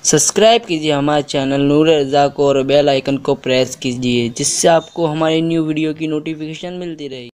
Subscribe कीजिए हमारे channel नूर रज़ा को और बेल आइकन को प्रेस कीजिए जिससे आपको हमारी न्यू वीडियो की नोटिफिकेशन मिलती रहे।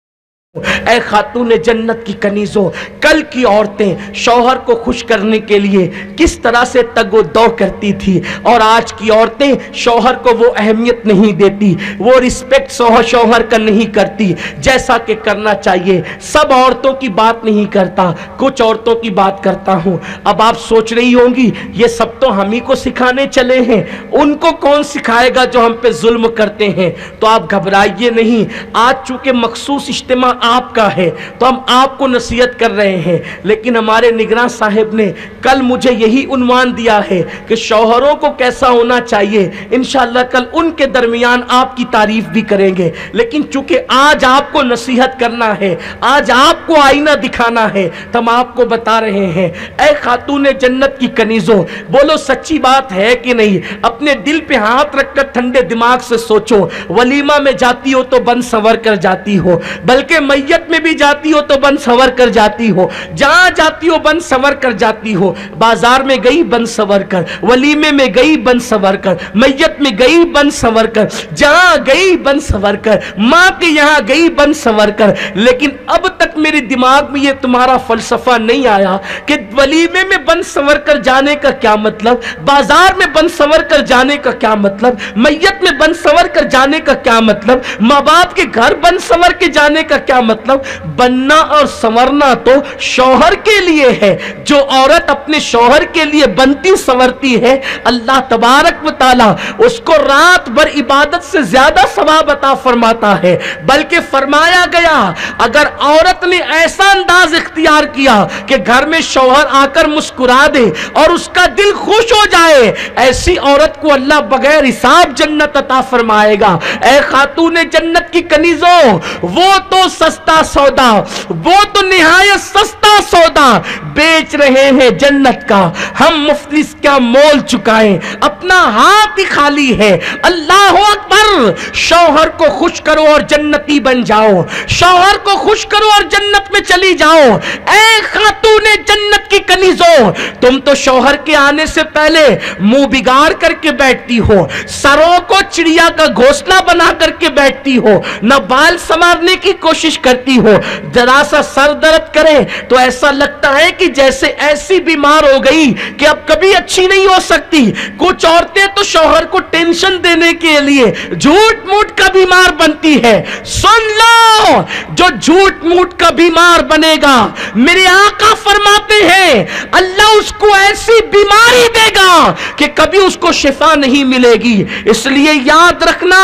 ऐ खातून जन्नत की कनीज़ों, कल की औरतें शौहर को खुश करने के लिए किस तरह से तगो-दो करती थी और आज की औरतें शौहर को वो अहमियत नहीं देती, वो रिस्पेक्ट शौहर का नहीं करती जैसा कि करना चाहिए। सब औरतों की बात नहीं करता, कुछ औरतों की बात करता हूं। अब आप सोच रही होंगी ये सब तो हम ही को सिखाने चले हैं, उनको कौन सिखाएगा जो हम पे जुल्म करते हैं। तो आप घबराइए नहीं, आज चूंकि मखसूस इज्तिमा आपका है तो हम आपको नसीहत कर रहे हैं। लेकिन हमारे निगरान साहब ने कल मुझे यही उन्वान दिया है कि शौहरों को कैसा होना चाहिए। इंशाअल्लाह कल उनके दरमियान आपकी तारीफ भी करेंगे। लेकिन चूंकि आज आपको नसीहत करना है, आज आपको आईना दिखाना है, तो हम आपको बता रहे हैं ऐ खातून जन्नत की कनीज़ों, बोलो सच्ची बात है कि नहीं। अपने दिल पे हाथ रखकर ठंडे दिमाग से सोचो, वलीमा में जाती हो तो बन संवर कर जाती हो, बल्कि मैयत में भी जाती हो तो बन संवर कर जाती हो, जहां जाती हो बन संवर कर जाती हो। बाजार में गई बन संवर कर, वलीमे में गई बन संवर कर, मैयत में गई बन संवर कर, जहां गई बन संवर कर, मां के यहां गई बन संवर कर। लेकिन अब तक मेरे दिमाग में यह तुम्हारा फलसफा नहीं आया कि वलीमे में बन संवर कर जाने का क्या मतलब, बाजार में बन संवर कर जाने का क्या मतलब, मैयत में बन संवर कर जाने का क्या मतलब, मां बाप के घर बन संवर के जाने का क्या मतलब। बनना और संवरना तो शौहर के लिए है। जो औरत अपने शौहर के लिए बनती संवरती है, अल्लाह तबारक व तआला उसको रात भर इबादत से ज्यादा सवाब अता फरमाता है। बल्कि फरमाया गया अगर औरत ने ऐसा अंदाज इख्तियार किया कि घर में शौहर आकर मुस्कुरा दे और उसका दिल खुश हो जाए, ऐसी औरत को अल्लाह बगैर हिसाब जन्नत अता फरमाएगा। ऐ खातून जन्नत की कनीज़ों, वो तो सस्ता सौदा, वो तो निहायत सस्ता सौदा बेच रहे हैं जन्नत का, हम मुफ्लिस क्या मोल चुकाएं, अपना हाथ ही खाली है। अल्लाह अकबर। शौहर को खुश करो और जन्नती बन जाओ, शौहर को खुश करो और जन्नत में चली जाओ। ऐ खातून जन्नत की कनीज़ों, तुम तो शौहर के आने से पहले मुंह बिगाड़ करके बैठती हो, सरों को चिड़िया का घोंसला बना करके बैठती हो, न बाल संवारने की कोशिश करती हो। जरा सा सर दर्द करे तो ऐसा लगता है कि जैसे ऐसी बीमार हो गई कि अब कभी अच्छी नहीं हो सकती। कुछ औरतें तो शौहर को टेंशन देने के लिए झूठ मूठ का बीमार बनती है। सुन लो, जो झूठ मूठ का बीमार बनेगा, मेरे आका फरमाते हैं अल्लाह उसको ऐसी बीमारी देगा कि कभी उसको शिफा नहीं मिलेगी। इसलिए याद रखना,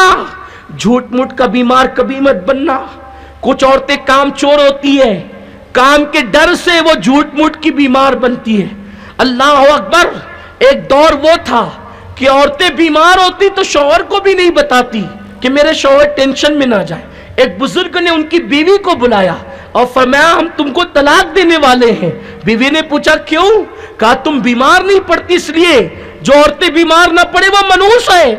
झूठ मूठ का बीमार कभी मत बनना। कुछ औरतें काम चोर होती है, काम के डर से वो झूठ मूठ की बीमार बनती है। अल्लाह अकबर। एक दौर वो था कि औरतें बीमार होती तो शौहर को भी नहीं बताती कि मेरे शौहर टेंशन में ना जाए। एक बुजुर्ग ने उनकी बीवी को बुलाया और फरमाया हम तुमको तलाक देने वाले हैं। बीवी ने पूछा क्यों? कहा तुम बीमार नहीं पड़ती इसलिए। जो औरतें बीमार ना पड़े वो मनहूस है,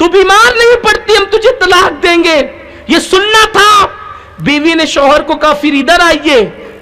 तू बीमार नहीं पड़ती हम तुझे तलाक देंगे, ये सुनना था। बीवी ने शौहर को कहा फिर इधर आइए।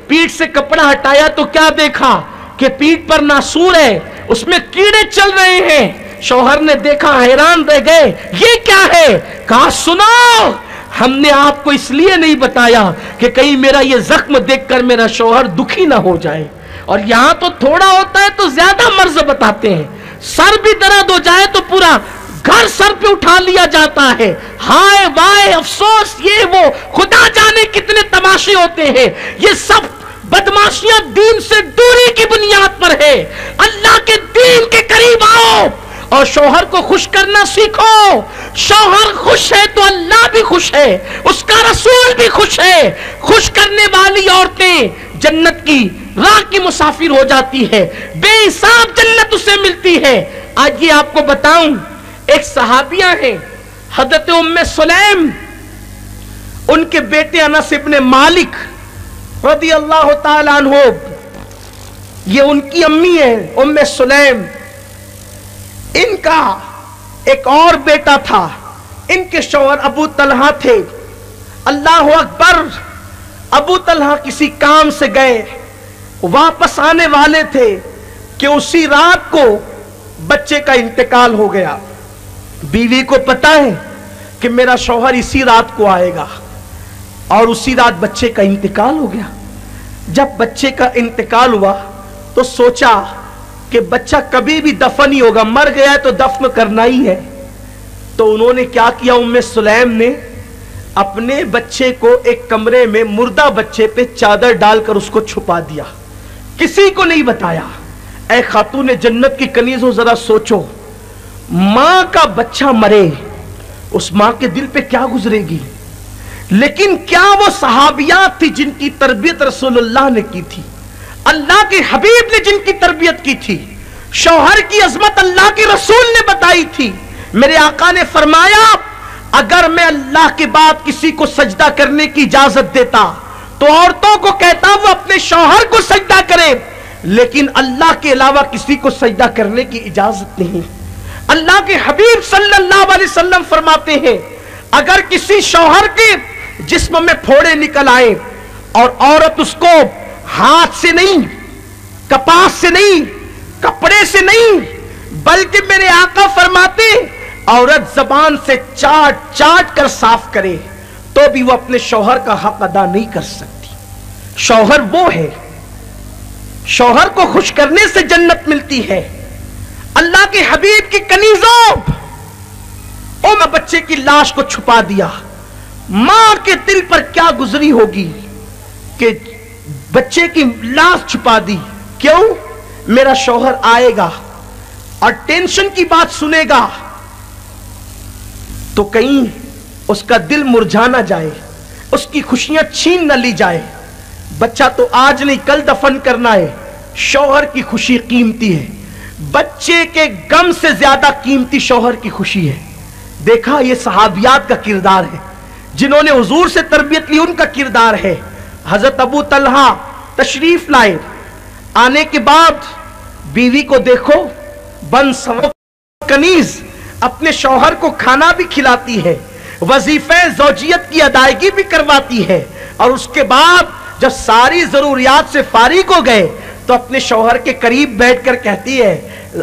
पीठ से कपड़ा हटाया तो क्या देखा कि पीठ पर नासूर है, उसमें कीड़े चल रहे हैं। शौहर ने देखा, हैरान रह गए, ये क्या है? कहा सुनो, हमने आपको इसलिए नहीं बताया कि कहीं मेरा ये जख्म देखकर मेरा शौहर दुखी ना हो जाए। और यहां तो थोड़ा होता है तो ज्यादा मर्ज बताते हैं, सर भी दर्द हो जाए तो पूरा घर सर पे उठा लिया जाता है। हाय वाय अफसोस, ये वो खुदा जाने कितने तमाशे होते हैं। ये सब बदमाशियां दीन से दूरी की बुनियाद पर है। अल्लाह के दीन के करीब आओ और शौहर को खुश करना सीखो। शौहर खुश है तो अल्लाह भी खुश है, उसका रसूल भी खुश है। खुश करने वाली औरतें जन्नत की राह की मुसाफिर हो जाती है, बेहिसाब जन्नत उसे मिलती है। आज ये आपको बताऊं, एक सहाबिया हैं हजरत उम्मे सुलैम, उनके बेटे अनस इब्ने मालिक रज़ी अल्लाह ताला अन्हु, ये उनकी अम्मी है उम्मे सुलैम। इनका एक और बेटा था, इनके शौहर अबू तलहा थे। अल्लाह अकबर। अबू तलहा किसी काम से गए, वापस आने वाले थे कि उसी रात को बच्चे का इंतकाल हो गया। बीवी को पता है कि मेरा शौहर इसी रात को आएगा, और उसी रात बच्चे का इंतकाल हो गया। जब बच्चे का इंतकाल हुआ तो सोचा कि बच्चा कभी भी दफन ही होगा, मर गया है तो दफन करना ही है। तो उन्होंने क्या किया, उम्मे सुलैम ने अपने बच्चे को एक कमरे में मुर्दा बच्चे पे चादर डालकर उसको छुपा दिया, किसी को नहीं बताया। ऐ खातून जन्नत की कनीज़ो, जरा सोचो, मां का बच्चा मरे, उस मां के दिल पे क्या गुजरेगी। लेकिन क्या वो सहाबियात थी जिनकी तरबियत रसूलुल्लाह ने की थी, अल्लाह के हबीब ने जिनकी तरबियत की थी, शौहर की अजमत अल्लाह के रसूल ने बताई थी। मेरे आका ने फरमाया, अगर मैं अल्लाह के बाद किसी को सजदा करने की इजाजत देता तो औरतों को कहता वो अपने शौहर को सजदा करे, लेकिन अल्लाह के अलावा किसी को सजदा करने की इजाजत नहीं। अल्लाह के हबीब सल्लल्लाहु अलैहि वसल्लम फरमाते हैं, अगर किसी शौहर के जिस्म में फोड़े निकल आए और औरत उसको हाथ से नहीं, कपास से नहीं, कपड़े से नहीं, बल्कि मेरे आका फरमाते औरत जबान से चाट चाट कर साफ करे, तो भी वो अपने शौहर का हक अदा नहीं कर सकती। शौहर वो है, शौहर को खुश करने से जन्नत मिलती है। अल्लाह के हबीब की कनीज़ों, ओ बच्चे की लाश को छुपा दिया, मां के दिल पर क्या गुजरी होगी कि बच्चे की लाश छुपा दी। क्यों? मेरा शौहर आएगा और टेंशन की बात सुनेगा तो कहीं उसका दिल मुरझा ना जाए, उसकी खुशियां छीन न ली जाए। बच्चा तो आज नहीं कल दफन करना है, शौहर की खुशी कीमती है। बच्चे के गम से ज्यादा कीमती शौहर की खुशी है। देखा, ये सहाबियात का किरदार है, जिन्होंने हुजूर से तरबियत ली, उनका किरदार है। हजरत अबू तलहा तशरीफ लाए, आने के बाद बीवी को देखो, कनीज अपने शौहर को खाना भी खिलाती है, वजीफे ज़ौजियत की अदायगी भी करवाती है, और उसके बाद जब सारी जरूरियात से फारिग हो गए तो अपने शौहर के करीब बैठकर कहती है,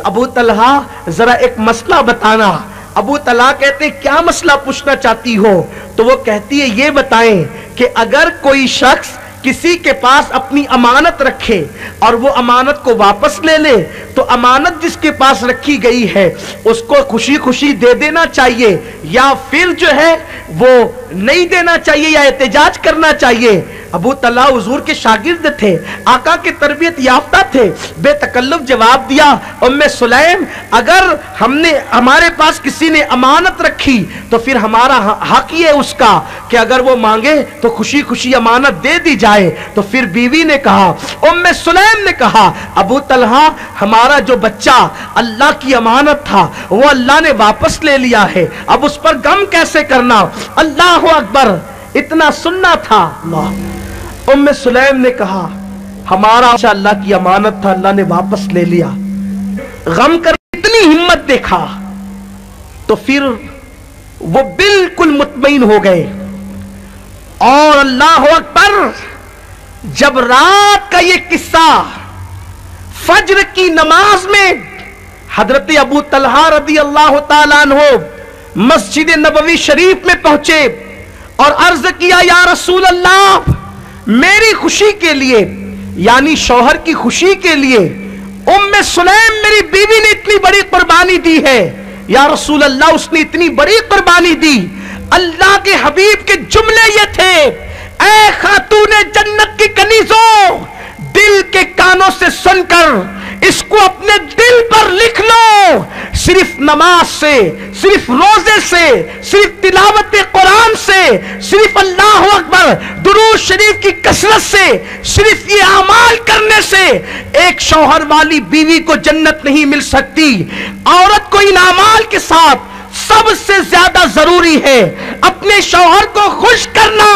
अबू तलहा जरा एक मसला बताना। अबू तलहा कहते हैं, क्या मसला पूछना चाहती हो? तो वो कहती है, ये बताएं कि अगर कोई शख्स किसी के पास अपनी अमानत रखे और वो अमानत को वापस ले ले, तो अमानत जिसके पास रखी गई है उसको खुशी खुशी दे देना चाहिए, या फिर जो है वो नहीं देना चाहिए, या एहतजाज करना चाहिए। अबू तलहा हुजूर के शागिर्द थे, आका के तरबियत याफ्ता थे, बेतकल्लुफ जवाब दिया, उम्मे सुलैम, अगर हमारे पास किसी ने अमानत रखी तो फिर हमारा हक ही है उसका कि अगर वो मांगे तो खुशी खुशी अमानत दे दी जाए। तो फिर बीवी ने कहा, उम्मे सुलैम ने कहा, अबू तलहा, हमारा जो बच्चा अल्लाह की अमानत था वो अल्लाह ने वापस ले लिया है, अब उस पर गम कैसे करना। अल्लाह अकबर, इतना सुनना था। उम्मे सुलैम ने कहा, हमारा अल्लाह की अमानत था, अल्लाह ने वापस ले लिया। गम कर इतनी हिम्मत देखा तो फिर वो बिल्कुल मुतमईन हो गए। और अल्लाह अकबर, जब रात का ये किस्सा फज्र की नमाज में हजरत अबू तलहा रदी अल्लाह ताला अन्हु मस्जिद नबवी शरीफ में पहुंचे और अर्ज किया, या रसूल अल्लाह, मेरी खुशी के लिए, यानी शौहर की खुशी के लिए उम्मे सुलैम मेरी बीवी ने इतनी बड़ी कुर्बानी दी है। या रसूल अल्लाह, उसने इतनी बड़ी कुर्बानी दी। अल्लाह के हबीब के जुमले ये थे, ऐ खातूने जन्नत की कनीज़ों, दिल के कानों से सुनकर इसको अपने दिल पर लिख लो। सिर्फ नमाज से, सिर्फ रोजे से, सिर्फ तिलावत कुरान से, सिर्फ अल्लाह अकबर दुरूद शरीफ की कसरत से, सिर्फ ये अमाल करने से एक शौहर वाली बीवी को जन्नत नहीं मिल सकती। औरत को इन अमाल के साथ सबसे ज्यादा जरूरी है अपने शौहर को खुश करना,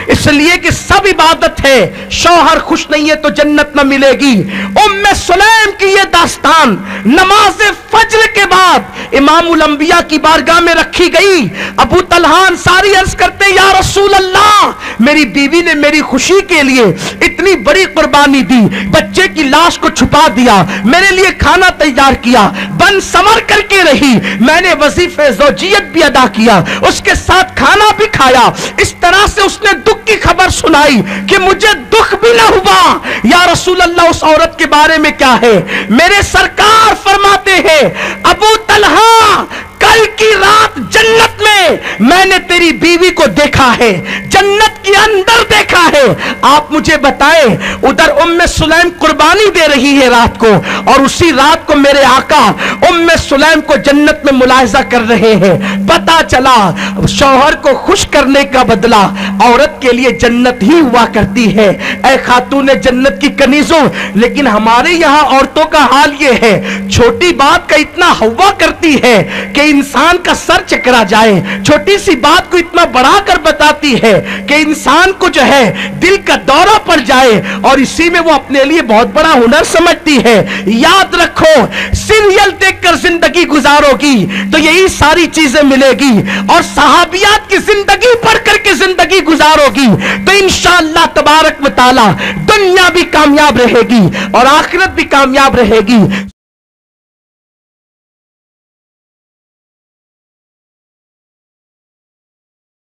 इसलिए कि सब इबादत है। शौहर खुश नहीं है तो जन्नत न मिलेगी। उम्मे सुलैम की ये दास्तान नमाज फज्र के बाद इमामुल अंबिया की बारगाह में रखी गई। अबू तलहा अंसारी अर्ज करते या रसूल अल्लाह, मेरी बीवी ने मेरी खुशी के लिए इतनी बड़ी कुर्बानी दी, बच्चे की लाश को छुपा दिया, मेरे लिए खाना तैयार किया, बन समर करके रही, मैंने वजीफे ज़ौजियत भी अदा किया, उसके साथ खाना भी खाया। इस तरह से उसने दुख की खबर सुनाई कि मुझे दुख भी ना हुआ। या रसूल अल्लाह, उस औरत के बारे में क्या है? मेरे सरकार फरमाते हैं, अबू तलहा, कल की रात जन्नत में मैंने तेरी बीवी को देखा है, जन्नत के अंदर देखा है। आप मुझे बताएं, उधर उम्मे सुलैम कुर्बानी दे रही है रात को, और उसी रात को मेरे आका उम्मे सुलैम को जन्नत में मुलाहिजा कर रहे हैं। पता चला शौहर को खुश करने का बदला औरत के लिए जन्नत ही हुआ करती है। ऐ खातून जन्नत की कनीजों, लेकिन हमारे यहाँ औरतों का हाल ये है, छोटी बात का इतना हवा करती है कि इंसान का सर चकरा जाए, छोटी सी बात को इतना बढ़ाकर बताती है कि इंसान को जो है दिल का दौरा पड़ जाए, और इसी में वो अपने लिए बहुत बड़ा हुनर समझती है। याद रखो, सीरियल देखकर जिंदगी गुजारोगी तो यही सारी चीजें मिलेगी, और सहाबियात की जिंदगी पढ़ करके जिंदगी गुजारोगी तो इंशाअल्लाह तबारक व तआला दुनिया भी कामयाब रहेगी और आखिरत भी कामयाब रहेगी।